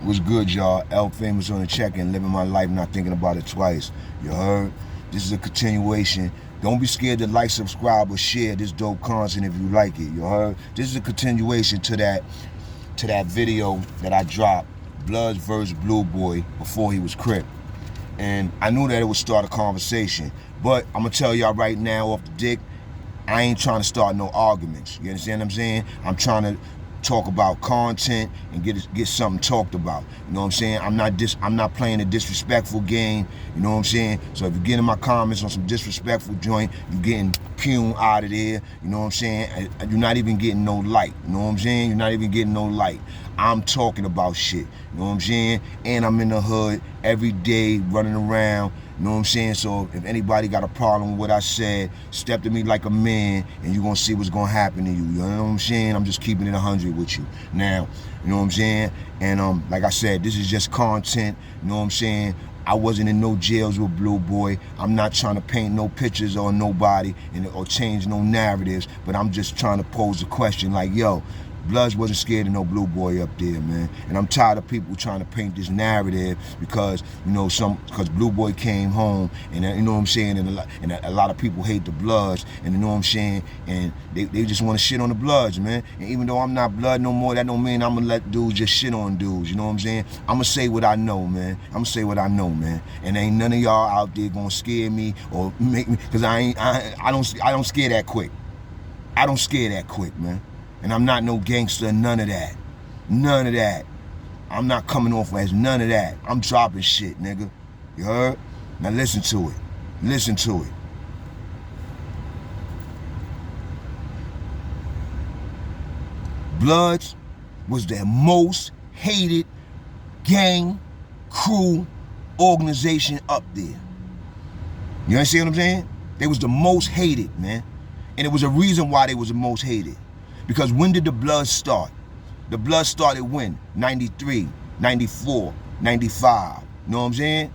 What's good, y'all? L Famous on the check-in, living my life, not thinking about it twice. You heard? This is a continuation. Don't be scared to like, subscribe, or share this dope content if you like it. You heard? This is a continuation to that video that I dropped, Bloods vs. Blue Boy, before he was Crip. And I knew that it would start a conversation. But I'm going to tell y'all right now off the dick, I ain't trying to start no arguments. You understand what I'm saying? I'm trying to talk about content and get something talked about. You know what I'm saying? I'm not playing a disrespectful game. You know what I'm saying? So if you get in my comments on some disrespectful joint, you getting pune out of there. You know what I'm saying? You're not even getting no light. You know what I'm saying? You're not even getting no light. I'm talking about shit. You know what I'm saying? And I'm in the hood every day running around. You know what I'm saying? So if anybody got a problem with what I said, step to me like a man and you're going to see what's going to happen to you. You know what I'm saying? I'm just keeping it 100 with you. Now, you know what I'm saying? And like I said, this is just content. You know what I'm saying? I wasn't in no jails with Blue Boy. I'm not trying to paint no pictures on nobody or change no narratives, but I'm just trying to pose a question like, yo, Bloods wasn't scared of no Blue Boy up there, man. And I'm tired of people trying to paint this narrative because, you know, because Blue Boy came home and, you know what I'm saying, and a lot of people hate the Bloods, and you know what I'm saying, and they just want to shit on the Bloods, man. And even though I'm not Blood no more, that don't mean I'm going to let dudes just shit on dudes, you know what I'm saying? I'm going to say what I know, man. I'm going to say what I know, man. And ain't none of y'all out there going to scare me or make me, because I don't scare that quick. I don't scare that quick, man. And I'm not no gangster, none of that. None of that. I'm not coming off as none of that. I'm dropping shit, nigga. You heard? Now listen to it. Listen to it. Bloods was the most hated gang, crew, organization up there. You understand what I'm saying? They was the most hated, man. And it was a reason why they was the most hated. Because when did the Bloods start? The Bloods started when? 93, 94, 95. You know what I'm saying?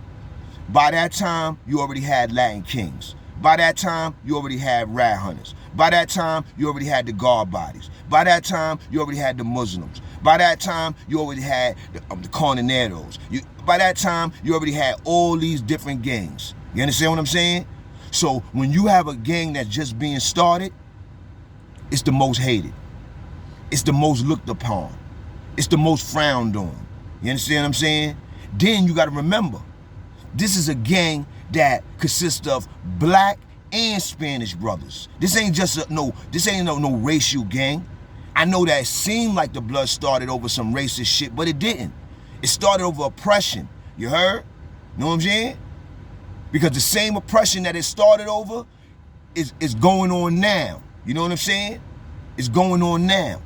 By that time, you already had Latin Kings. By that time, you already had Rat Hunters. By that time, you already had the guard bodies. By that time, you already had the Muslims. By that time, you already had the Carneros. By that time, you already had all these different gangs. You understand what I'm saying? So when you have a gang that's just being started, it's the most hated. It's the most looked upon. It's the most frowned on. You understand what I'm saying? Then you got to remember, this is a gang that consists of black and Spanish brothers. This ain't just no racial gang. I know that it seemed like the Blood started over some racist shit, but it didn't. It started over oppression. You heard? You know what I'm saying? Because the same oppression that it started over is going on now. You know what I'm saying? It's going on now.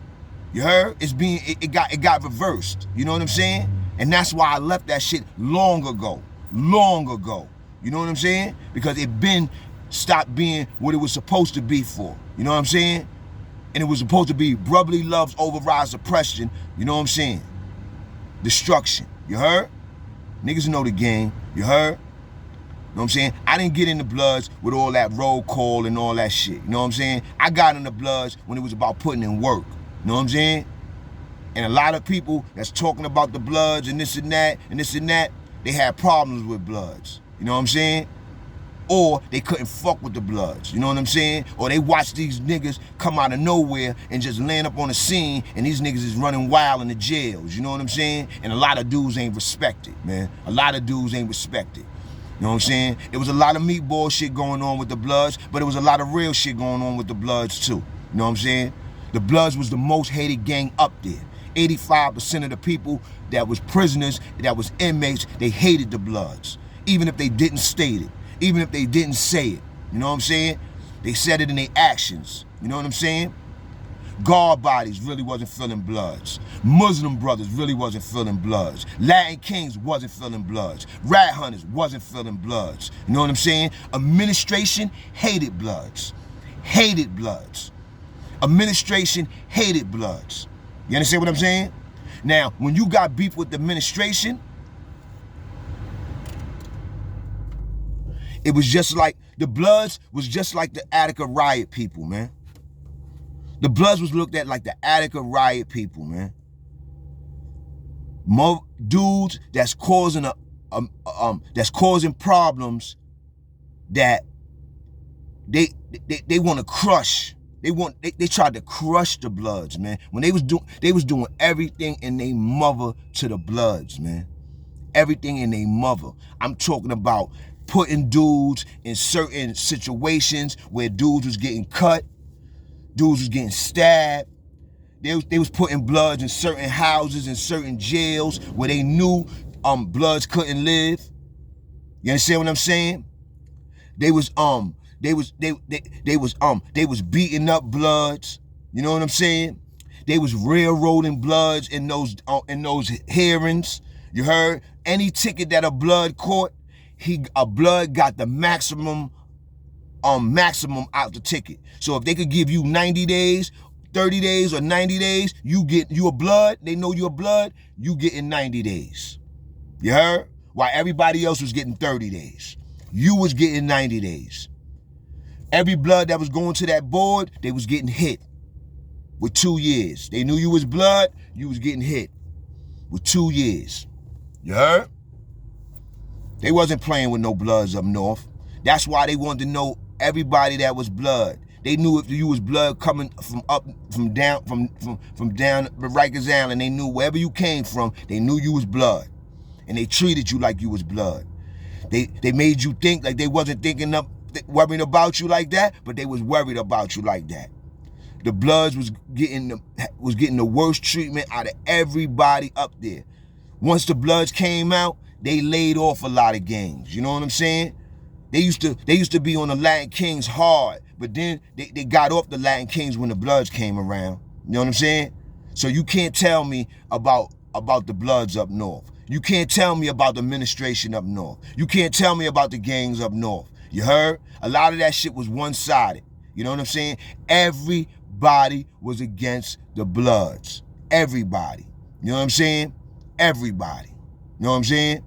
You heard? It got reversed. You know what I'm saying? And that's why I left that shit long ago. Long ago. You know what I'm saying? Because it stopped being what it was supposed to be for. You know what I'm saying? And it was supposed to be brotherly love overrides oppression. You know what I'm saying? Destruction. You heard? Niggas know the game. You heard? You know what I'm saying? I didn't get in the Bloods with all that roll call and all that shit. You know what I'm saying? I got in the Bloods when it was about putting in work. You know what I'm saying? And a lot of people that's talking about the Bloods and this and that, they had problems with Bloods. You know what I'm saying? Or they couldn't fuck with the Bloods. You know what I'm saying? Or they watched these niggas come out of nowhere and just land up on the scene, and these niggas is running wild in the jails. You know what I'm saying? And a lot of dudes ain't respected, man. A lot of dudes ain't respected. You know what I'm saying? It was a lot of meatball shit going on with the Bloods, but it was a lot of real shit going on with the Bloods too. You know what I'm saying? The Bloods was the most hated gang up there. 85% of the people that was prisoners, that was inmates, they hated the Bloods. Even if they didn't state it. Even if they didn't say it. You know what I'm saying? They said it in their actions. You know what I'm saying? Guard bodies really wasn't feeling Bloods. Muslim brothers really wasn't feeling Bloods. Latin Kings wasn't feeling Bloods. Rat Hunters wasn't feeling Bloods. You know what I'm saying? Administration hated Bloods. Hated Bloods. Administration hated Bloods. You understand what I'm saying? Now, when you got beef with the administration, it was just like, the Bloods was just like the Attica riot people, man. The Bloods was looked at like the Attica riot people, man. Dudes that's causing that's causing problems that they want to crush. They tried to crush the Bloods, man. When they was doing everything in their mother to the Bloods, man. Everything in their mother. I'm talking about putting dudes in certain situations where dudes was getting cut, dudes was getting stabbed. They was putting Bloods in certain houses and certain jails where they knew Bloods couldn't live. You understand what I'm saying? They was beating up Bloods. You know what I'm saying? They was railroading Bloods in those hearings. You heard? Any ticket that a Blood caught, a Blood got the maximum out the ticket. So if they could give you 90 days, 30 days, or 90 days, you a Blood, they know you're a Blood, you getting 90 days. You heard? While everybody else was getting 30 days. You was getting 90 days. Every Blood that was going to that board, they was getting hit with 2 years. They knew you was Blood, you was getting hit with 2 years. You heard? They wasn't playing with no Bloods up north. That's why they wanted to know everybody that was Blood. They knew if you was Blood coming from down Rikers Island, they knew wherever you came from, they knew you was Blood. And they treated you like you was Blood. They made you think like they wasn't worrying about you like that, but they was worried about you like that. The Bloods was getting the worst treatment out of everybody up there. Once the Bloods came out, they laid off a lot of gangs. You know what I'm saying? They used to be on the Latin Kings hard, but then they got off the Latin Kings when the Bloods came around. You know what I'm saying? So you can't tell me about the Bloods up north. You can't tell me about the administration up north. You can't tell me about the gangs up north. You heard? A lot of that shit was one-sided. You know what I'm saying? Everybody was against the Bloods. Everybody. You know what I'm saying? Everybody. You know what I'm saying?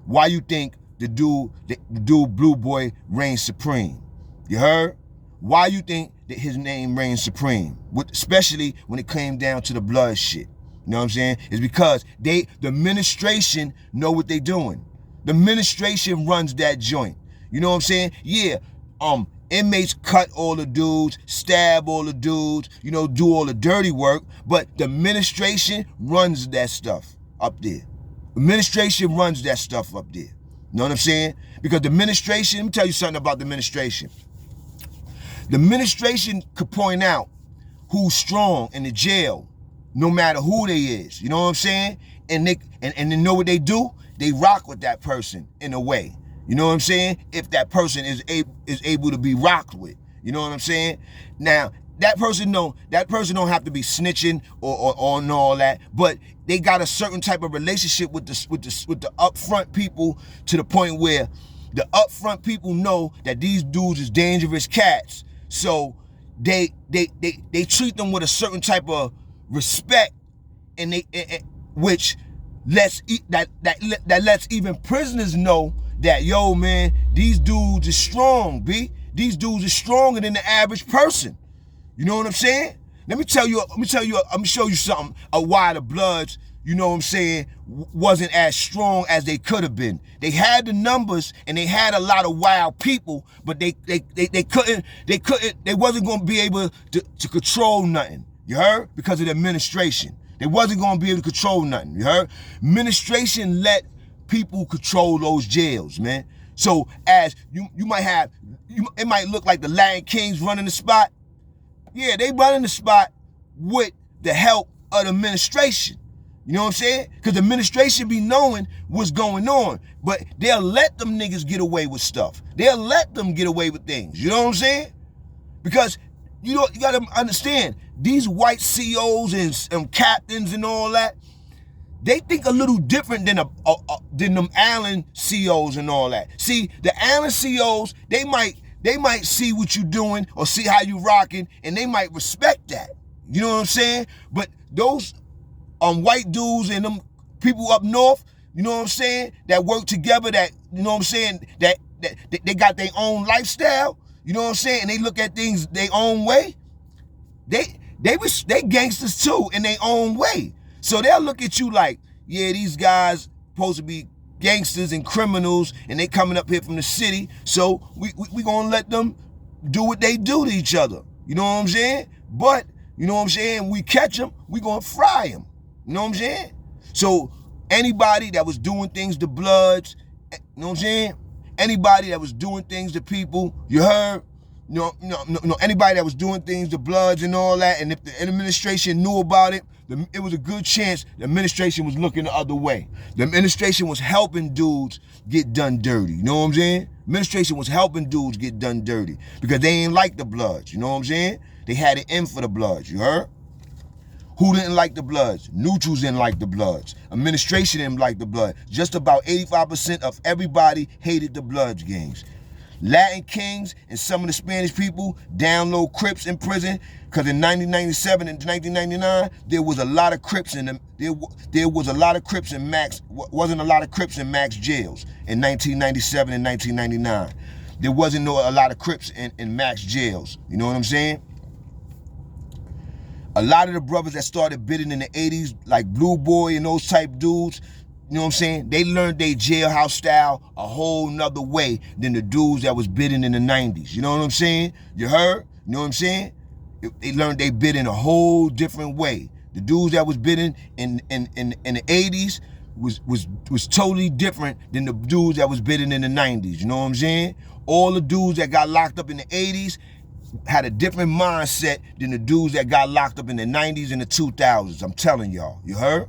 Why you think the dude Blue Boy reigns supreme? You heard? Why you think that his name reigns supreme? Especially when it came down to the Blood shit. You know what I'm saying? It's because the administration know what they doing. The administration runs that joint. You know what I'm saying? Yeah, inmates cut all the dudes, stab all the dudes, do all the dirty work, but the administration runs that stuff up there. Administration runs that stuff up there. You know what I'm saying? Because the administration, let me tell you something about the administration. The administration could point out who's strong in the jail, no matter who they is. You know what I'm saying? And they know what they do? They rock with that person in a way. You know what I'm saying? If that person is able to be rocked with. You know what I'm saying? Now, that person don't have to be snitching or all that, but they got a certain type of relationship with the upfront people, to the point where the upfront people know that these dudes is dangerous cats. So they treat them with a certain type of respect, and which lets even prisoners know that, yo, man, these dudes is strong, B. These dudes are stronger than the average person. You know what I'm saying? Let me show you something of why the Bloods, you know what I'm saying, wasn't as strong as they could have been. They had the numbers and they had a lot of wild people, but they wasn't gonna be able to control nothing. You heard? Because of the administration. They wasn't gonna be able to control nothing. You heard? Administration let people control those jails, man. So as you might have, it might look like the Latin Kings running the spot. Yeah, they running the spot with the help of the administration. You know what I'm saying? Because the administration be knowing what's going on, but they'll let them niggas get away with stuff. They'll let them get away with things. You know what I'm saying? Because you got to understand, these white COs and captains and all that, they think a little different than them Allen COs and all that. See, the Allen COs, they might see what you doing or see how you rocking, and they might respect that. You know what I'm saying? But those white dudes and them people up north, you know what I'm saying, that work together, that, you know what I'm saying, that they got their own lifestyle, you know what I'm saying, and they look at things their own way, they gangsters too in their own way. So they'll look at you like, yeah, these guys supposed to be gangsters and criminals, and they coming up here from the city, so we gonna let them do what they do to each other. You know what I'm saying? But, you know what I'm saying, we catch them, we gonna fry them. You know what I'm saying? So anybody that was doing things to Bloods, you know what I'm saying? Anybody that was doing things to people, you heard? No, anybody that was doing things to Bloods and all that, and if the administration knew about it, it was a good chance the administration was looking the other way. The administration was helping dudes get done dirty. You know what I'm saying? Administration was helping dudes get done dirty because they ain't like the Bloods. You know what I'm saying? They had it in for the Bloods. You heard? Who didn't like the Bloods? Neutrals didn't like the Bloods. Administration didn't like the Bloods. Just about 85% of everybody hated the Bloods gangs. Latin kings and some of the Spanish people download Crips in prison because in 1997 and 1999 there was a lot of Crips in them. There was a lot of Crips in wasn't a lot of Crips in Max jails in 1997 and 1999. There wasn't a lot of Crips in Max jails. You know what I'm saying? A lot of the brothers that started bidding in the 80s, like Blue Boy and those type dudes, you know what I'm saying? They learned their jailhouse style a whole nother way than the dudes that was bidding in the 90s. You know what I'm saying? You heard? You know what I'm saying? They learned they bid in a whole different way. The dudes that was bidding in the 80s was totally different than the dudes that was bidding in the 90s. You know what I'm saying? All the dudes that got locked up in the 80s had a different mindset than the dudes that got locked up in the 90s and the 2000s. I'm telling y'all. You heard?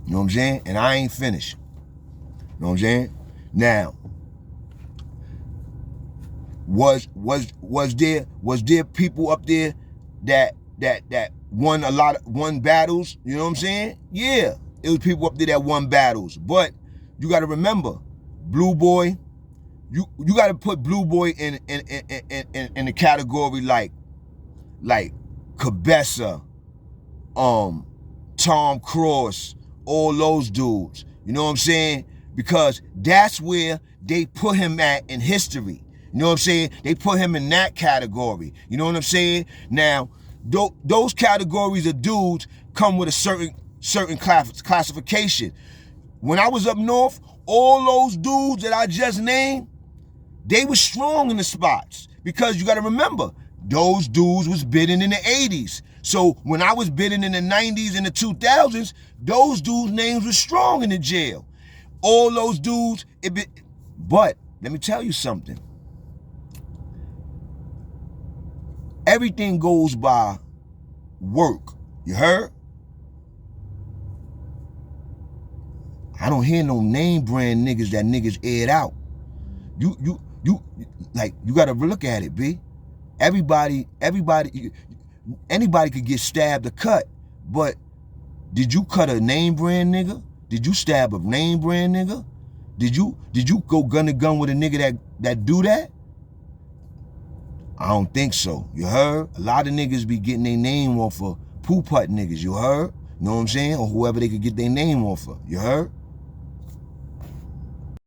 You know what I'm saying? And I ain't finished. You know what I'm saying? Now, was there people up there that won battles? You know what I'm saying? Yeah, it was people up there that won battles. But you got to remember, Blue Boy. You got to put Blue Boy in the category like Cabessa, Tom Cross, all those dudes. You know what I'm saying? Because that's where they put him at in history. You know what I'm saying? They put him in that category. You know what I'm saying? Now, those categories of dudes come with a certain classification. When I was up north, all those dudes that I just named, they were strong in the spots. Because you got to remember, those dudes was bidding in the 80s. So when I was bidding in the 90s and the 2000s, those dudes' names were strong in the jail. All those dudes, but let me tell you something. Everything goes by work. You heard? I don't hear no name brand niggas that niggas aired out. You gotta look at it, B. Anybody could get stabbed or cut, but did you cut a name brand nigga? Did you stab a name brand nigga? Did you go gun to gun with a nigga that do that? I don't think so. You heard? A lot of niggas be getting their name off of poo-putt niggas. You heard? You know what I'm saying? Or whoever they could get their name off of. You heard?